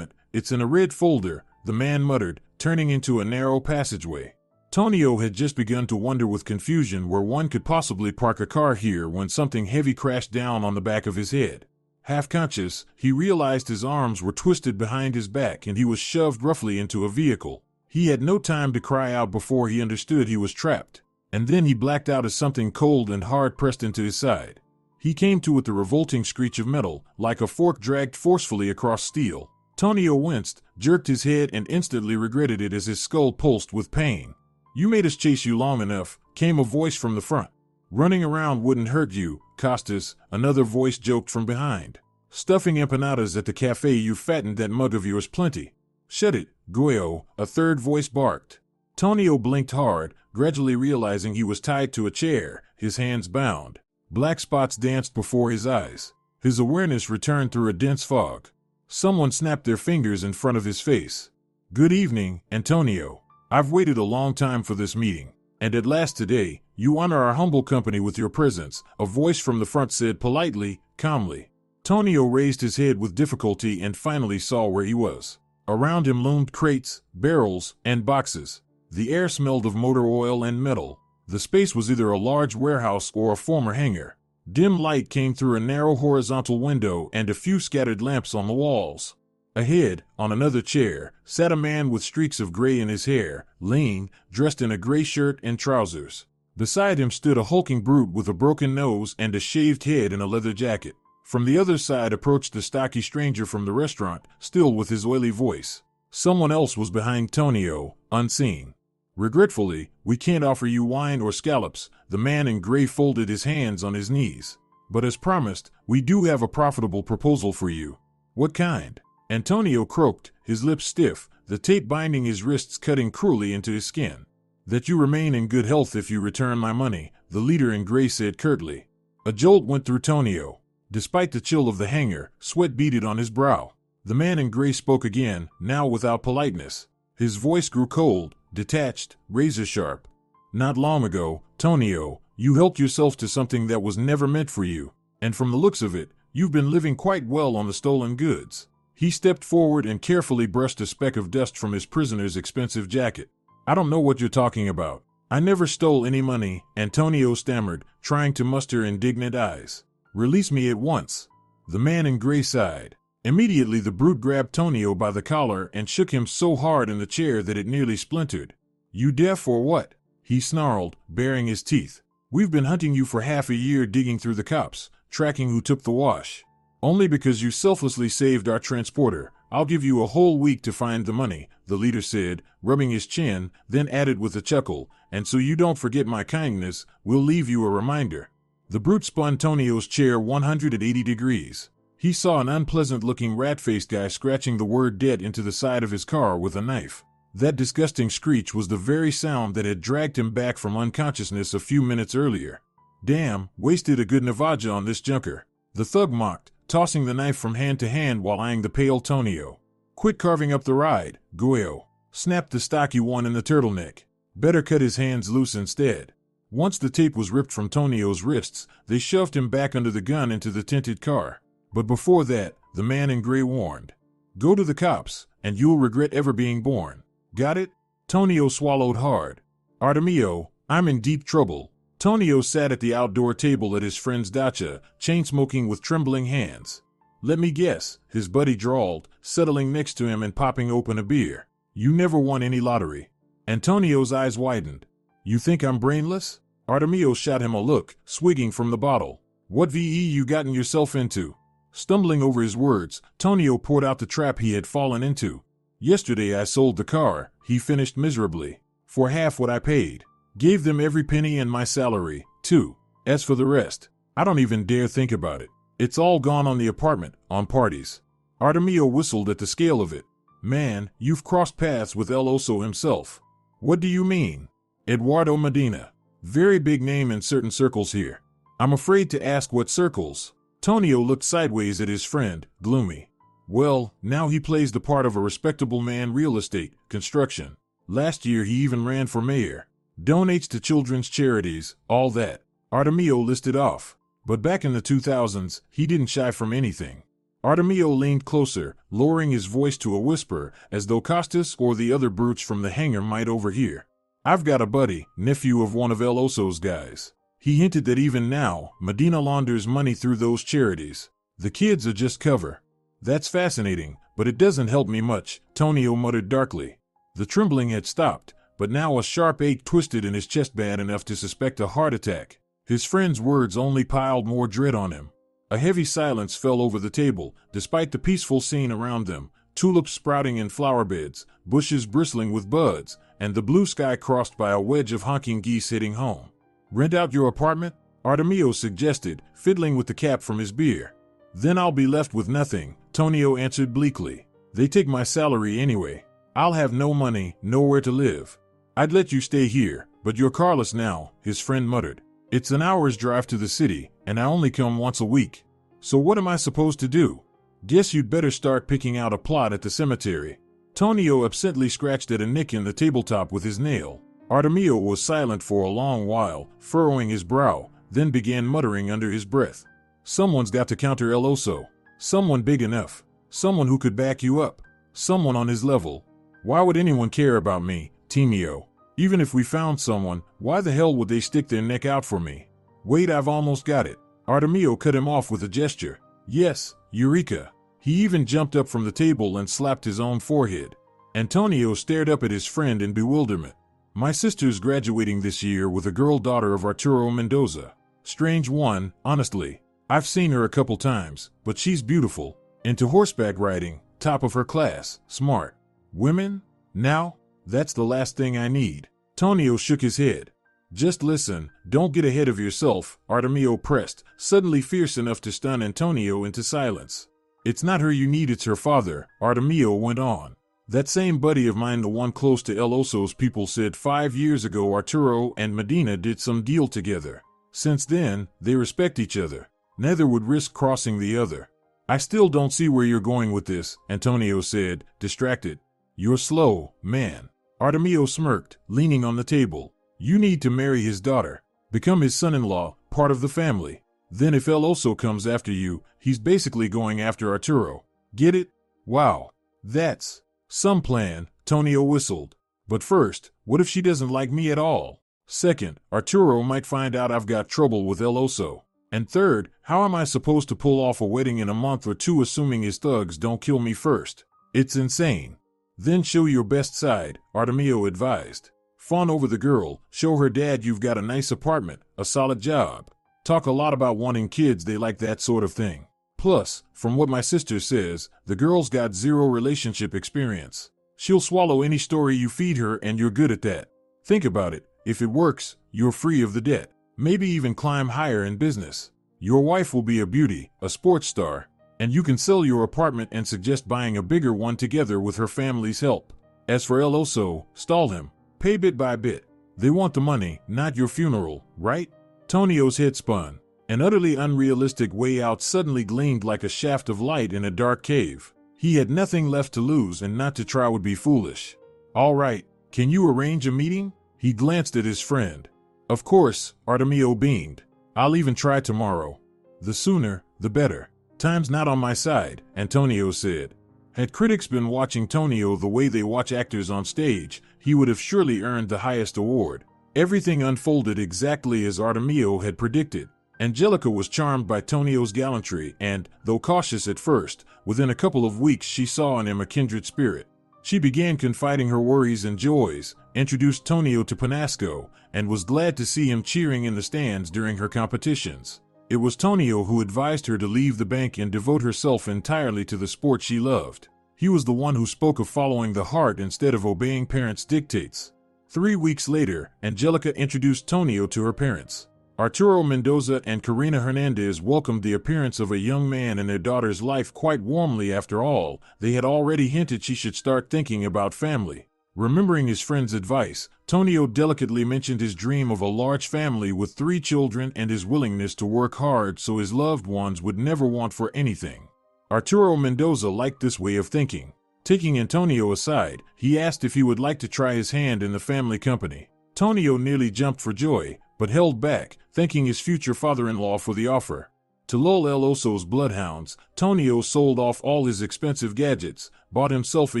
it's in a red folder, the man muttered, turning into a narrow passageway. Antonio had just begun to wonder with confusion where one could possibly park a car here when something heavy crashed down on the back of his head. Half conscious, he realized his arms were twisted behind his back and he was shoved roughly into a vehicle. He had no time to cry out before he understood he was trapped. And then he blacked out as something cold and hard pressed into his side. He came to with a revolting screech of metal, like a fork dragged forcefully across steel. Antonio winced, jerked his head and instantly regretted it as his skull pulsed with pain. You made us chase you long enough, came a voice from the front. Running around wouldn't hurt you, Costas, another voice joked from behind. Stuffing empanadas at the cafe you fattened that mug of yours plenty. Shut it, Goyo, a third voice barked. Antonio blinked hard, gradually realizing he was tied to a chair, his hands bound. Black spots danced before his eyes. His awareness returned through a dense fog. Someone snapped their fingers in front of his face. Good evening, Antonio. I've waited a long time for this meeting, and at last today, you honor our humble company with your presence, a voice from the front said politely, calmly. Antonio raised his head with difficulty and finally saw where he was. Around him loomed crates, barrels, and boxes. The air smelled of motor oil and metal. The space was either a large warehouse or a former hangar. Dim light came through a narrow horizontal window and a few scattered lamps on the walls. Ahead, on another chair, sat a man with streaks of gray in his hair, lean, dressed in a gray shirt and trousers. Beside him stood a hulking brute with a broken nose and a shaved head in a leather jacket. From the other side approached the stocky stranger from the restaurant, still with his oily voice. Someone else was behind Antonio, unseen. Regretfully, we can't offer you wine or scallops, the man in gray folded his hands on his knees. But as promised, we do have a profitable proposal for you. What kind? Antonio croaked, his lips stiff, the tape binding his wrists cutting cruelly into his skin. That you remain in good health if you return my money, the leader in gray said curtly. A jolt went through Tonio. Despite the chill of the hangar, sweat beaded on his brow. The man in gray spoke again, now without politeness. His voice grew cold, detached, razor-sharp. Not long ago, Tonio, you helped yourself to something that was never meant for you. And from the looks of it, you've been living quite well on the stolen goods. He stepped forward and carefully brushed a speck of dust from his prisoner's expensive jacket. I don't know what you're talking about. I never stole any money, Antonio stammered, trying to muster indignant eyes. Release me at once. The man in gray sighed. Immediately the brute grabbed Tonio by the collar and shook him so hard in the chair that it nearly splintered. You deaf or what? He snarled, baring his teeth. We've been hunting you for half a year, digging through the cops, tracking who took the wash. Only because you selflessly saved our transporter, I'll give you a whole week to find the money, the leader said, rubbing his chin, then added with a chuckle, and so you don't forget my kindness, we'll leave you a reminder. The brute spun Tonio's chair 180 degrees. He saw an unpleasant-looking rat-faced guy scratching the word debt into the side of his car with a knife. That disgusting screech was the very sound that had dragged him back from unconsciousness a few minutes earlier. Damn, wasted a good Navaja on this junker. The thug mocked, tossing the knife from hand to hand while eyeing the pale Tonio. Quit carving up the ride, Goyo. Snapped the stocky one in the turtleneck. Better cut his hands loose instead. Once the tape was ripped from Tonio's wrists, they shoved him back under the gun into the tinted car. But before that, the man in gray warned. Go to the cops, and you'll regret ever being born. Got it? Tonio swallowed hard. Artemio, I'm in deep trouble. Tonio sat at the outdoor table at his friend's dacha, chain-smoking with trembling hands. Let me guess, his buddy drawled, settling next to him and popping open a beer. You never won any lottery. Antonio's eyes widened. You think I'm brainless? Artemio shot him a look, swigging from the bottle. What VE you gotten yourself into? Stumbling over his words, Tonio poured out the trap he had fallen into. Yesterday I sold the car, he finished miserably. For half what I paid. Gave them every penny and my salary, too. As for the rest, I don't even dare think about it. It's all gone on the apartment, on parties. Artemio whistled at the scale of it. Man, you've crossed paths with El Oso himself. What do you mean? Eduardo Medina. Very big name in certain circles here. I'm afraid to ask what circles. Tonio looked sideways at his friend, gloomy. Well, now he plays the part of a respectable man, real estate, construction. Last year he even ran for mayor. Donates to children's charities, all that. Artemio listed off. But back in the 2000s, he didn't shy from anything. Artemio leaned closer, lowering his voice to a whisper, as though Costas or the other brutes from the hangar might overhear. I've got a buddy, nephew of one of El Oso's guys. He hinted that even now, Medina launders money through those charities. The kids are just cover. That's fascinating, but it doesn't help me much, Tonio muttered darkly. The trembling had stopped, but now a sharp ache twisted in his chest bad enough to suspect a heart attack. His friend's words only piled more dread on him. A heavy silence fell over the table, despite the peaceful scene around them, tulips sprouting in flower beds, bushes bristling with buds, and the blue sky crossed by a wedge of honking geese heading home. Rent out your apartment? Artemio suggested, fiddling with the cap from his beer. Then I'll be left with nothing, Tonio answered bleakly. They take my salary anyway. I'll have no money, nowhere to live. I'd let you stay here, but you're carless now, his friend muttered. It's an hour's drive to the city, and I only come once a week. So what am I supposed to do? Guess you'd better start picking out a plot at the cemetery. Tonio absently scratched at a nick in the tabletop with his nail. Artemio was silent for a long while, furrowing his brow, then began muttering under his breath. Someone's got to counter El Oso. Someone big enough. Someone who could back you up. Someone on his level. Why would anyone care about me, Timio? Even if we found someone, why the hell would they stick their neck out for me? Wait, I've almost got it. Artemio cut him off with a gesture. Yes, Eureka. He even jumped up from the table and slapped his own forehead. Antonio stared up at his friend in bewilderment. My sister's graduating this year with a girl daughter of Arturo Mendoza. Strange one, honestly. I've seen her a couple times, but she's beautiful. Into horseback riding, top of her class, smart. Women? Now? That's the last thing I need. Tonio shook his head. Just listen, don't get ahead of yourself, Artemio pressed, suddenly fierce enough to stun Antonio into silence. It's not her you need, it's her father, Artemio went on. That same buddy of mine, the one close to El Oso's people, said 5 years ago Arturo and Medina did some deal together. Since then, they respect each other. Neither would risk crossing the other. I still don't see where you're going with this, Antonio said, distracted. You're slow, man. Artemio smirked, leaning on the table. You need to marry his daughter. Become his son-in-law, part of the family. Then if El Oso comes after you, he's basically going after Arturo. Get it? Wow. That's some plan, Tonio whistled. But first, what if she doesn't like me at all? Second, Arturo might find out I've got trouble with El Oso. And third, how am I supposed to pull off a wedding in a month or two assuming his thugs don't kill me first? It's insane. Then show your best side, Artemio advised. Fawn over the girl, show her dad you've got a nice apartment, a solid job. Talk a lot about wanting kids, they like that sort of thing. Plus, from what my sister says, the girl's got zero relationship experience. She'll swallow any story you feed her and you're good at that. Think about it, if it works, you're free of the debt. Maybe even climb higher in business. Your wife will be a beauty, a sports star, and you can sell your apartment and suggest buying a bigger one together with her family's help. As for El Oso, stall him. Pay bit by bit. They want the money, not your funeral, right? Tonio's head spun. An utterly unrealistic way out suddenly gleamed like a shaft of light in a dark cave. He had nothing left to lose, and not to try would be foolish. All right, can you arrange a meeting? He glanced at his friend. Of course, Artemio beamed. I'll even try tomorrow. The sooner, the better. Time's not on my side, Antonio said. Had critics been watching Tonio the way they watch actors on stage, he would have surely earned the highest award. Everything unfolded exactly as Artemio had predicted. Angelica was charmed by Tonio's gallantry and, though cautious at first, within a couple of weeks she saw in him a kindred spirit. She began confiding her worries and joys, introduced Tonio to Panasco, and was glad to see him cheering in the stands during her competitions. It was Tonio who advised her to leave the bank and devote herself entirely to the sport she loved. He was the one who spoke of following the heart instead of obeying parents' dictates. 3 weeks later, Angelica introduced Tonio to her parents. Arturo Mendoza and Karina Hernandez welcomed the appearance of a young man in their daughter's life quite warmly. After all, they had already hinted she should start thinking about family. Remembering his friend's advice, Tonio delicately mentioned his dream of a large family with 3 children and his willingness to work hard so his loved ones would never want for anything. Arturo Mendoza liked this way of thinking. Taking Antonio aside, he asked if he would like to try his hand in the family company. Tonio nearly jumped for joy, but held back, thanking his future father-in-law for the offer. To lull El Oso's bloodhounds, Tonio sold off all his expensive gadgets, bought himself a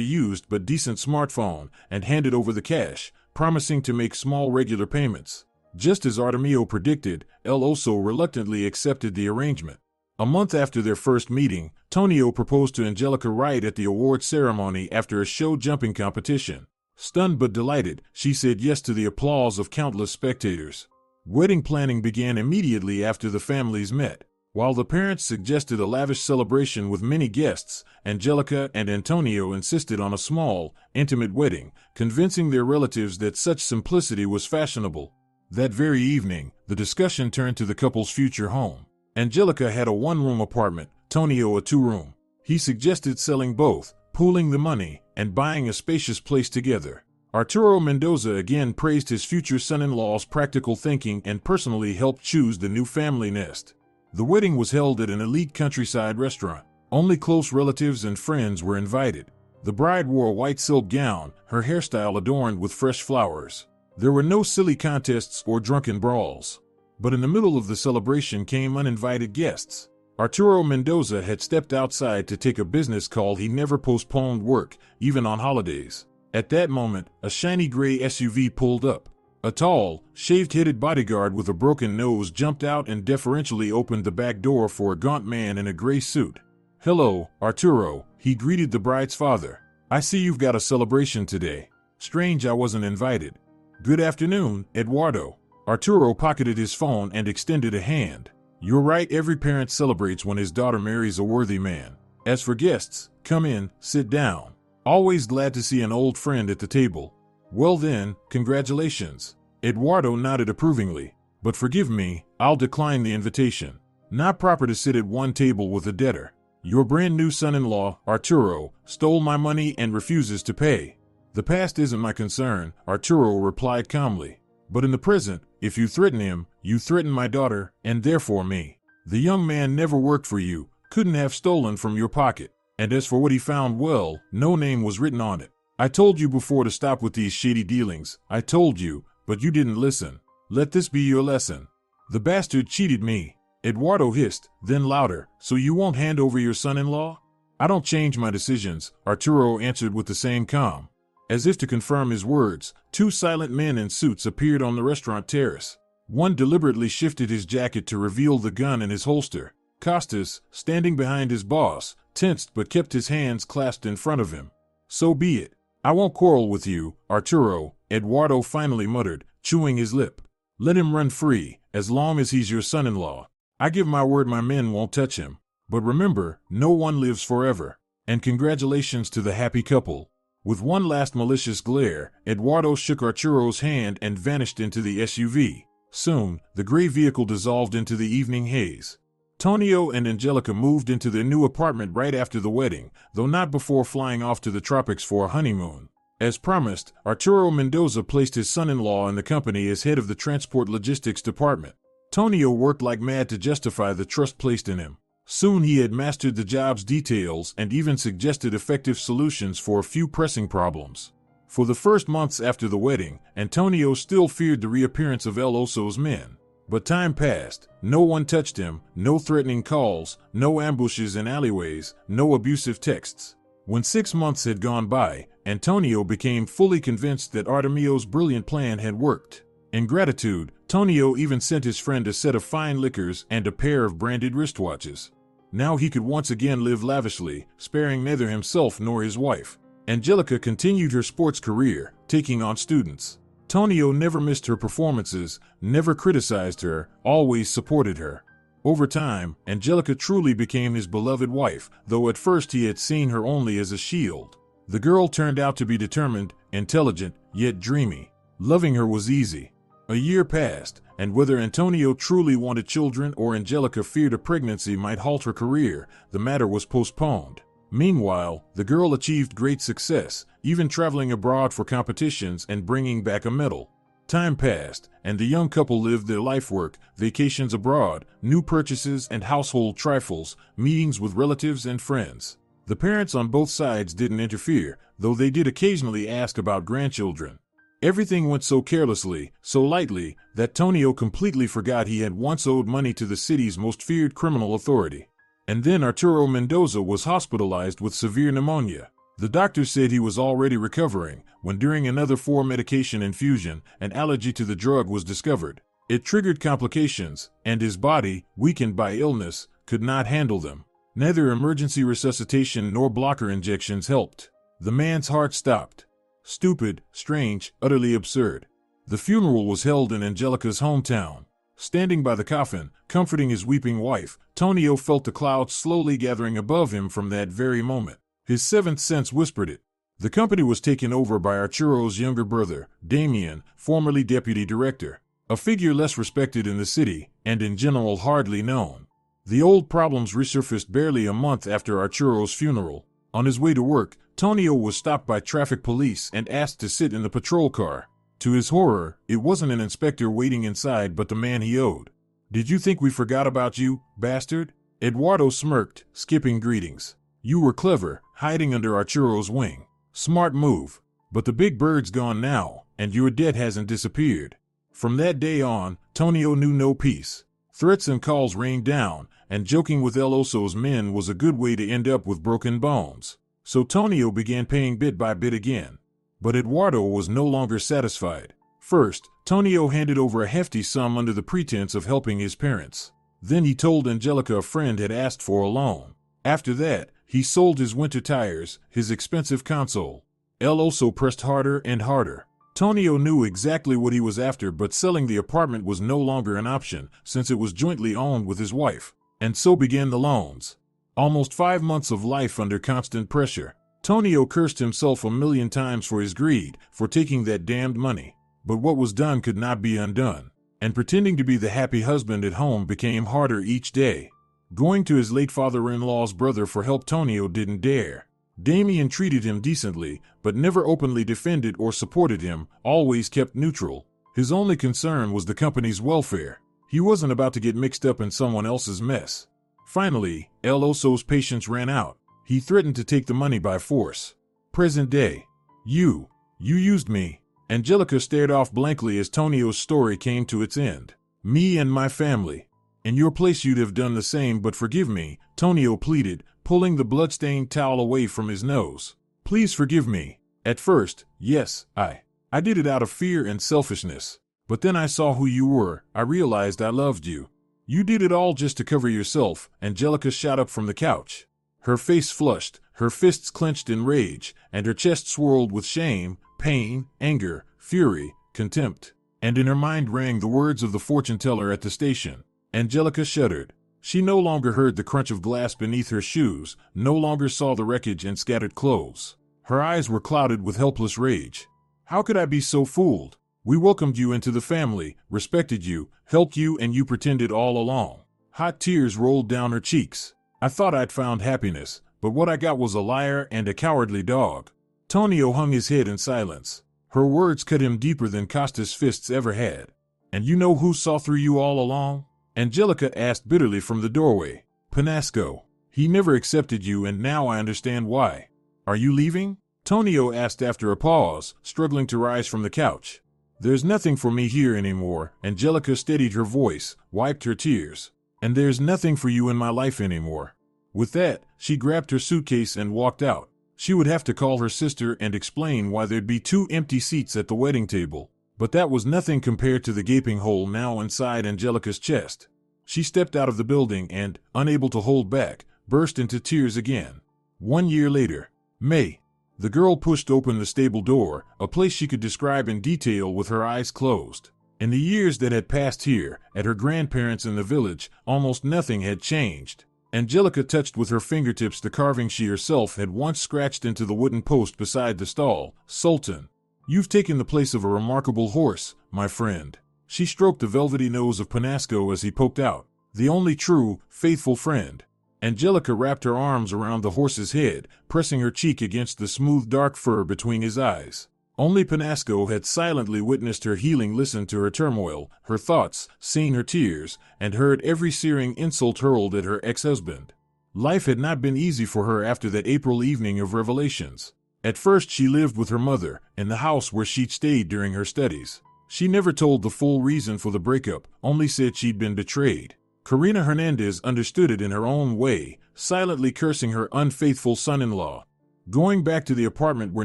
used but decent smartphone, and handed over the cash, promising to make small regular payments. Just as Artemio predicted, El Oso reluctantly accepted the arrangement. A month after their first meeting, Tonio proposed to Angelica right at the award ceremony after a show jumping competition. Stunned but delighted, she said yes to the applause of countless spectators. Wedding planning began immediately after the families met. While the parents suggested a lavish celebration with many guests, Angelica and Antonio insisted on a small, intimate wedding, convincing their relatives that such simplicity was fashionable. That very evening, the discussion turned to the couple's future home. Angelica had a 1-room apartment, Tonio a 2-room. He suggested selling both, pooling the money, and buying a spacious place together. Arturo Mendoza again praised his future son-in-law's practical thinking and personally helped choose the new family nest. The wedding was held at an elite countryside restaurant. Only close relatives and friends were invited. The bride wore a white silk gown, her hairstyle adorned with fresh flowers. There were no silly contests or drunken brawls. But in the middle of the celebration came uninvited guests. Arturo Mendoza had stepped outside to take a business call. He never postponed work, even on holidays. At that moment, a shiny gray SUV pulled up. A tall, shaved-headed bodyguard with a broken nose jumped out and deferentially opened the back door for a gaunt man in a gray suit. "Hello, Arturo," he greeted the bride's father. "I see you've got a celebration today. Strange I wasn't invited." "Good afternoon, Eduardo." Arturo pocketed his phone and extended a hand. "You're right, every parent celebrates when his daughter marries a worthy man. As for guests, come in, sit down. Always glad to see an old friend at the table." "Well then, congratulations." Eduardo nodded approvingly. "But forgive me, I'll decline the invitation. Not proper to sit at one table with a debtor. Your brand new son-in-law, Arturo, stole my money and refuses to pay." "The past isn't my concern," Arturo replied calmly. But in the present, if you threaten him, you threaten my daughter, and therefore me. The young man never worked for you, couldn't have stolen from your pocket. And as for what he found, well, no name was written on it. I told you before to stop with these shady dealings. I told you, but you didn't listen. Let this be your lesson. The bastard cheated me. Eduardo hissed, then louder. So you won't hand over your son-in-law? I don't change my decisions, Arturo answered with the same calm. As if to confirm his words, two silent men in suits appeared on the restaurant terrace. One deliberately shifted his jacket to reveal the gun in his holster. Costas, standing behind his boss, tensed but kept his hands clasped in front of him. So be it. I won't quarrel with you, Arturo, Eduardo finally muttered, chewing his lip. Let him run free, as long as he's your son-in-law. I give my word my men won't touch him. But remember, no one lives forever. And congratulations to the happy couple. With one last malicious glare, Eduardo shook Arturo's hand and vanished into the SUV. Soon, the gray vehicle dissolved into the evening haze. Tonio and Angelica moved into their new apartment right after the wedding, though not before flying off to the tropics for a honeymoon. As promised, Arturo Mendoza placed his son-in-law in the company as head of the transport logistics department. Tonio worked like mad to justify the trust placed in him. Soon he had mastered the job's details and even suggested effective solutions for a few pressing problems. For the first months after the wedding, Antonio still feared the reappearance of El Oso's men. But time passed, no one touched him, no threatening calls, no ambushes in alleyways, no abusive texts. When 6 months had gone by, Antonio became fully convinced that Artemio's brilliant plan had worked. In gratitude, Tonio even sent his friend a set of fine liquors and a pair of branded wristwatches. Now he could once again live lavishly, sparing neither himself nor his wife. Angelica continued her sports career, taking on students. Tonio never missed her performances, never criticized her, always supported her. Over time, Angelica truly became his beloved wife, though at first he had seen her only as a shield. The girl turned out to be determined, intelligent, yet dreamy. Loving her was easy. A year passed, and whether Antonio truly wanted children or Angelica feared a pregnancy might halt her career, the matter was postponed. Meanwhile, the girl achieved great success, even traveling abroad for competitions and bringing back a medal. Time passed, and the young couple lived their life work, vacations abroad, new purchases and household trifles, meetings with relatives and friends. The parents on both sides didn't interfere, though they did occasionally ask about grandchildren. Everything went so carelessly, so lightly, that Tonio completely forgot he had once owed money to the city's most feared criminal authority. And then Arturo Mendoza was hospitalized with severe pneumonia. The doctor said he was already recovering, when during another 4-medication infusion, an allergy to the drug was discovered. It triggered complications, and his body, weakened by illness, could not handle them. Neither emergency resuscitation nor blocker injections helped. The man's heart stopped. Stupid, strange, utterly absurd. The funeral was held in Angelica's hometown. Standing by the coffin, comforting his weeping wife, Tonio felt the clouds slowly gathering above him from that very moment. His seventh sense whispered it. The company was taken over by Arturo's younger brother, Damien, formerly deputy director, a figure less respected in the city, and in general hardly known. The old problems resurfaced barely a month after Arturo's funeral. On his way to work, Tonio was stopped by traffic police and asked to sit in the patrol car. To his horror, it wasn't an inspector waiting inside but the man he owed. "Did you think we forgot about you, bastard?" Eduardo smirked, skipping greetings. "You were clever, hiding under Arturo's wing. Smart move. But the big bird's gone now, and your debt hasn't disappeared." From that day on, Tonio knew no peace. Threats and calls rained down, and joking with El Oso's men was a good way to end up with broken bones. So Tonio began paying bit by bit again. But Eduardo was no longer satisfied. First, Tonio handed over a hefty sum under the pretense of helping his parents. Then he told Angelica a friend had asked for a loan. After that, he sold his winter tires, his expensive console. El Oso pressed harder and harder. Tonio knew exactly what he was after, but selling the apartment was no longer an option, since it was jointly owned with his wife. And so began the loans. Almost 5 months of life under constant pressure. Tonio cursed himself a million times for his greed, for taking that damned money. But what was done could not be undone. And pretending to be the happy husband at home became harder each day. Going to his late father-in-law's brother for help Tonio didn't dare. Damien treated him decently, but never openly defended or supported him, always kept neutral. His only concern was the company's welfare. He wasn't about to get mixed up in someone else's mess. Finally, El Oso's patience ran out. He threatened to take the money by force. Present day. You used me. Angelica stared off blankly as Tonio's story came to its end. Me and my family. In your place you'd have done the same, but forgive me, Tonio pleaded, pulling the blood-stained towel away from his nose. Please forgive me. At first, yes, I did it out of fear and selfishness. But then I saw who you were. I realized I loved you. You did it all just to cover yourself. Angelica shot up from the couch. Her face flushed, her fists clenched in rage, and her chest swirled with shame, pain, anger, fury, contempt. And in her mind rang the words of the fortune teller at the station. Angelica shuddered. She no longer heard the crunch of glass beneath her shoes, no longer saw the wreckage and scattered clothes. Her eyes were clouded with helpless rage. How could I be so fooled? We welcomed you into the family, respected you, helped you, and you pretended all along. Hot tears rolled down her cheeks. I thought I'd found happiness, but what I got was a liar and a cowardly dog. Tonio hung his head in silence. Her words cut him deeper than Costa's fists ever had. And you know who saw through you all along? Angelica asked bitterly from the doorway. Panasco. He never accepted you, and now I understand why. Are you leaving? Tonio asked after a pause, struggling to rise from the couch. There's nothing for me here anymore. Angelica steadied her voice, wiped her tears. And there's nothing for you in my life anymore. With that, she grabbed her suitcase and walked out. She would have to call her sister and explain why there'd be 2 empty seats at the wedding table. But that was nothing compared to the gaping hole now inside Angelica's chest. She stepped out of the building and, unable to hold back, burst into tears again. 1 year later. May. The girl pushed open the stable door, a place she could describe in detail with her eyes closed. In the years that had passed here, at her grandparents' in the village, almost nothing had changed. Angelica touched with her fingertips the carving she herself had once scratched into the wooden post beside the stall. Sultan. You've taken the place of a remarkable horse, my friend. She stroked the velvety nose of Panasco as he poked out. The only true, faithful friend. Angelica wrapped her arms around the horse's head, pressing her cheek against the smooth dark fur between his eyes. Only Panasco had silently witnessed her healing, listened to her turmoil, her thoughts, seen her tears, and heard every searing insult hurled at her ex-husband. Life had not been easy for her after that April evening of revelations. At first she lived with her mother, in the house where she'd stayed during her studies. She never told the full reason for the breakup, only said she'd been betrayed. Karina Hernandez understood it in her own way, silently cursing her unfaithful son-in-law. Going back to the apartment where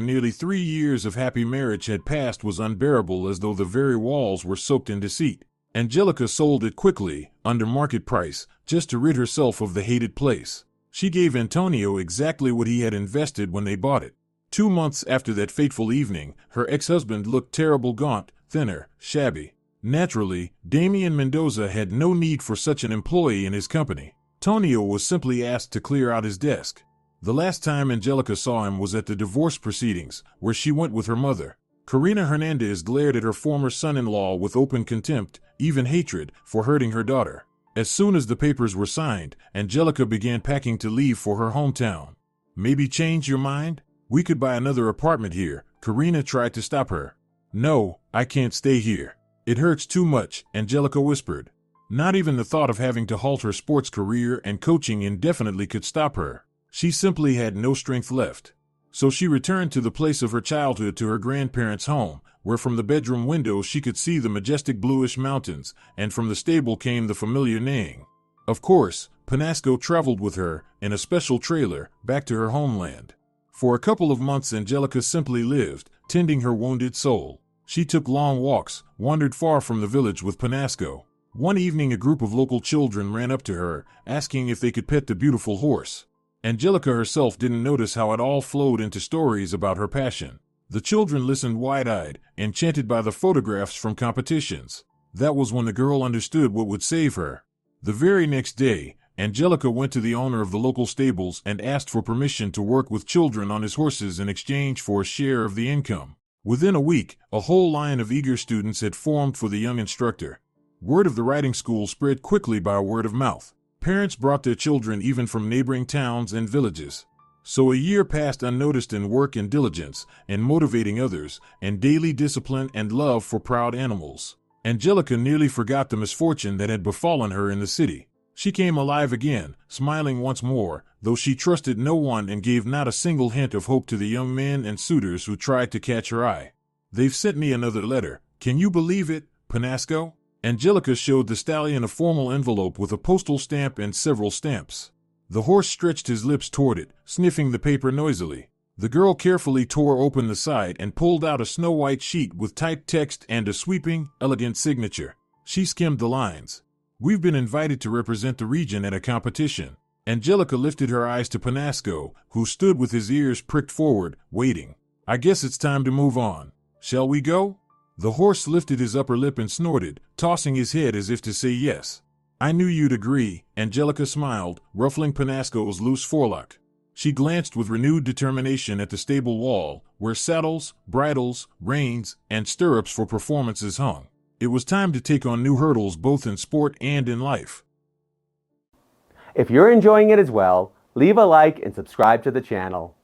nearly 3 years of happy marriage had passed was unbearable, as though the very walls were soaked in deceit. Angelica sold it quickly, under market price, just to rid herself of the hated place. She gave Antonio exactly what he had invested when they bought it. 2 months after that fateful evening, her ex-husband looked terrible, gaunt, thinner, shabby. Naturally, Damian Mendoza had no need for such an employee in his company. Tonio was simply asked to clear out his desk. The last time Angelica saw him was at the divorce proceedings, where she went with her mother. Karina Hernandez glared at her former son-in-law with open contempt, even hatred, for hurting her daughter. As soon as the papers were signed, Angelica began packing to leave for her hometown. Maybe change your mind? We could buy another apartment here. Karina tried to stop her. No, I can't stay here. It hurts too much, Angelica whispered. Not even the thought of having to halt her sports career and coaching indefinitely could stop her. She simply had no strength left. So she returned to the place of her childhood, to her grandparents' home, where from the bedroom window she could see the majestic bluish mountains, and from the stable came the familiar neighing. Of course, Panasco traveled with her, in a special trailer, back to her homeland. For a couple of months Angelica simply lived, tending her wounded soul. She took long walks, wandered far from the village with Panasco. One evening a group of local children ran up to her, asking if they could pet the beautiful horse. Angelica herself didn't notice how it all flowed into stories about her passion. The children listened wide-eyed, enchanted by the photographs from competitions. That was when the girl understood what would save her. The very next day, Angelica went to the owner of the local stables and asked for permission to work with children on his horses in exchange for a share of the income. Within a week, a whole line of eager students had formed for the young instructor. Word of the riding school spread quickly by word of mouth. Parents brought their children even from neighboring towns and villages. So a year passed unnoticed in work and diligence, and motivating others, and daily discipline and love for proud animals. Angelica nearly forgot the misfortune that had befallen her in the city. She came alive again, smiling once more, though she trusted no one and gave not a single hint of hope to the young men and suitors who tried to catch her eye. "They've sent me another letter. Can you believe it, Panasco?" Angelica showed the stallion a formal envelope with a postal stamp and several stamps. The horse stretched his lips toward it, sniffing the paper noisily. The girl carefully tore open the side and pulled out a snow-white sheet with typed text and a sweeping, elegant signature. She skimmed the lines. "We've been invited to represent the region at a competition." Angelica lifted her eyes to Panasco, who stood with his ears pricked forward, waiting. "I guess it's time to move on. Shall we go?" The horse lifted his upper lip and snorted, tossing his head as if to say yes. "I knew you'd agree," Angelica smiled, ruffling Panasco's loose forelock. She glanced with renewed determination at the stable wall, where saddles, bridles, reins, and stirrups for performances hung. It was time to take on new hurdles both in sport and in life. If you're enjoying it as well, leave a like and subscribe to the channel.